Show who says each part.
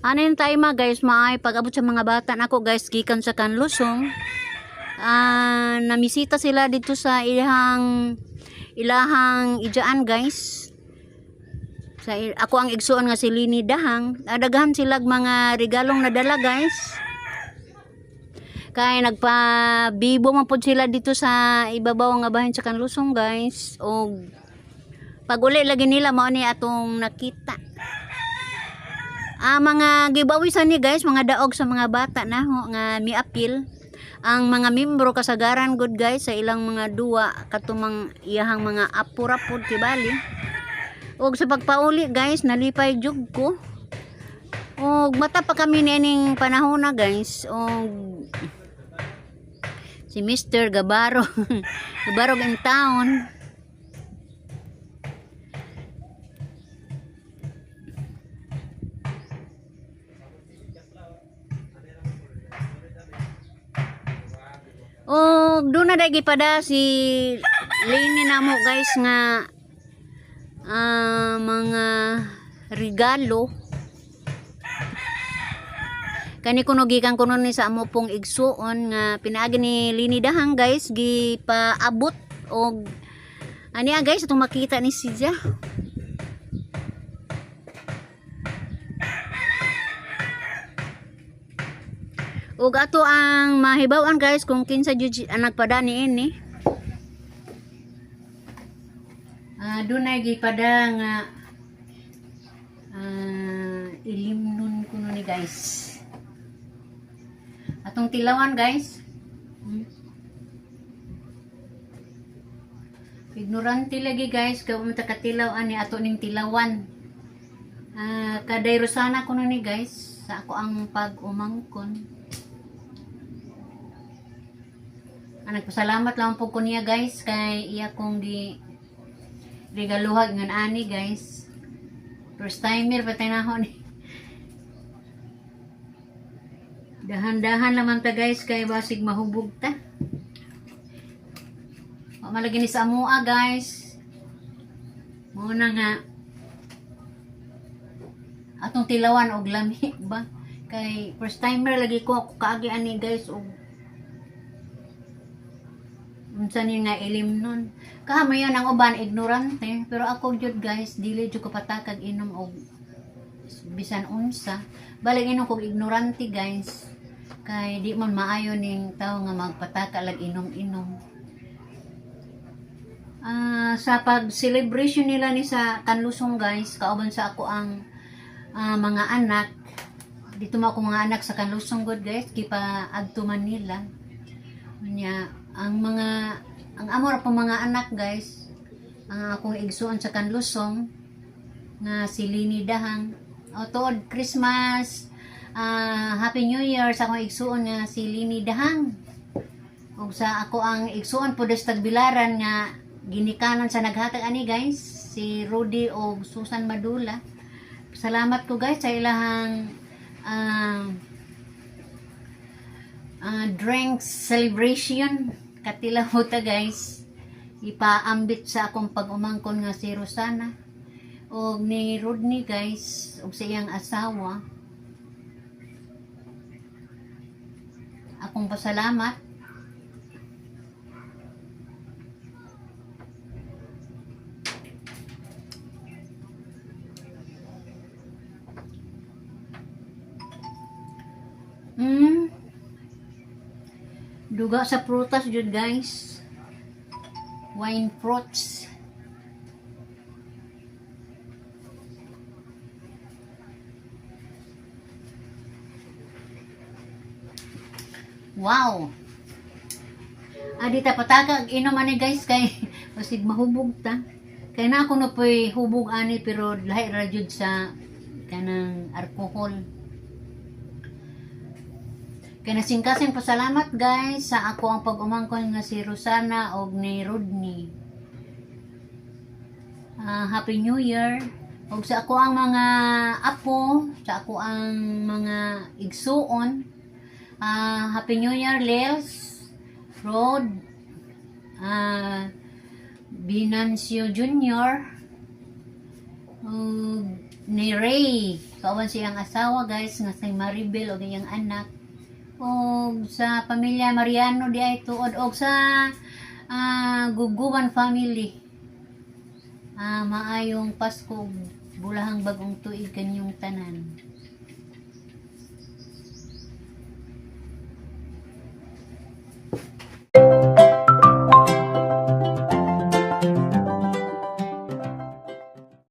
Speaker 1: Ano yung time guys, maay pag-abot sa mga bata nako guys, gikan sa Kanlusong. Namisita sila dito sa ilahang ijaan guys. Ako ang igsuon nga si Lini Dahang. Daghan sila mga regalong nadala guys. Kaya nagpa-bibo man pod sila dito sa ibabaw nga bahin sa Kanlusong guys. O pag uli lagi nila mao ni atong nakita. Mga giveaway ni guys, mga daog sa mga bata na ho, nga mi-appeal ang mga membro kasagaran good guys sa ilang mga duwa katumang iyahang mga apurapod kibali. Og sa pagpauli guys, nalipay jud ko. Og mata pa kami nining panahon na guys. Og si Mr. Gabaro Gabaro in town. Og doon na dagi pada si Lini namo guys nga mga regalo kani kuno gikan kuno ni sa amo pong igsuon nga pinaagi ni Lini Dahang guys gipaabot og ania guys atong makita ni siya. Ug ato ang mahibaw-an guys kung kinsa jud ang nagpada niini. Dunay gipada nga ilimnon kuno ni guys. Atong tilawan guys. Ignorante lagi guys kay umta katilaw ani ato ning tilawan. Kaday Rosana kuno ni guys sa ako ang pag-umangkon. Nagpasalamat lang po ko niya guys kay iya kong regaluhag ngan ani guys. First timer patay na ako ni. Dahan-dahan naman ta guys kay basig mahubog ta. Malagi ni sa amua guys. Muna nga atong tilawan og lami ba kay first timer lagi ko kaagi ani guys og unsa ni nga ilimnon. Kahamayon ang uban ignorante, pero ako jud guys dili jud ko patakag inom og bisan unsa. Balag inom kog ignorante guys. Kay di man maayo ning tao nga magpataka lag inom-inom. Sa pag-celebration nila ni sa Kanlusong guys, kauban sa ako ang mga anak. Dito mo ako mga anak sa Kanlusong good guys, kipa adto Manila. Ang amor po mga anak guys, ang akong igsuon sa Kanlusong nga si Lini Dahang. Tuod Christmas, Happy New Year sa akong igsuon nga si Lini Dahang. O sa ako ang igsuon po des Tagbilaran nga ginikanan sa naghatag ani guys, si Rudy o Susan Madula. Salamat ko guys sa ilahang drinks celebration. Katila mo ta guys, ipaambit sa akong pag-umangkon nga si Rosana og ni Rodney guys og sa iyang asawa. Akong pasalamat. Duga sa prutas jud guys. Wine fruits. Wow. Dita patakag inom ani guys kay basig mahubog ta. Kay na ako no poy hubog ani pero lahi ra jud sa kanang alcohol. Kaya nasingkasing pasalamat guys sa ako ang pag-umangkon nga si Rosana og ni Rodney. Happy New Year. Og sa ako ang mga apo, sa ako ang mga igsuon. Happy New Year Lels, Rod, Binancio Jr., ni Ray. Kauban siyang asawa guys, nga si Maribel o iyang anak. O sa pamilya Mariano di ay tuod. O sa Guguban family. Maayong Pasko, bulahang bagong tuig kanyong tanan.